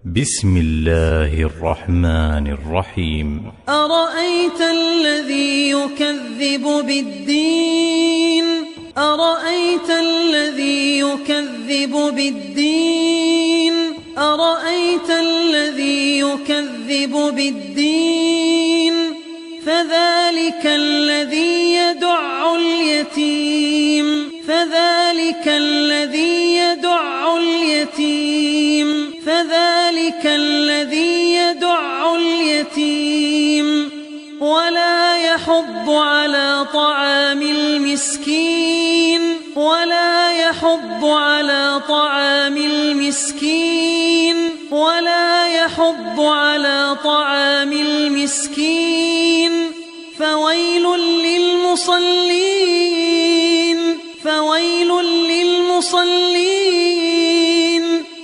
بسم الله الرحمن الرحيم. أرأيت الذي يكذب بالدين أرأيت الذي يكذب بالدين أرأيت الذي يكذب بالدين فذلك الذي يدع اليتيم فذلك الذي يدع اليتيم فذلك الذي يدع اليتيم ولا يحض على طعام المسكين ولا يحض على طعام المسكين ولا يحض على طعام المسكين فويل للمصلين فويل للمصلين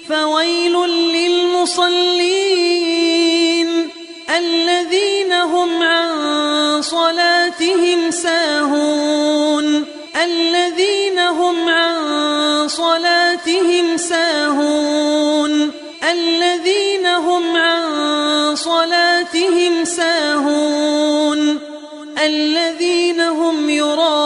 فويل للمصلين الذين هم عن صلاتهم ساهون الذين هم عن صلاتهم ساهون الذين هم عن صلاتهم ساهون الذين هم يراءون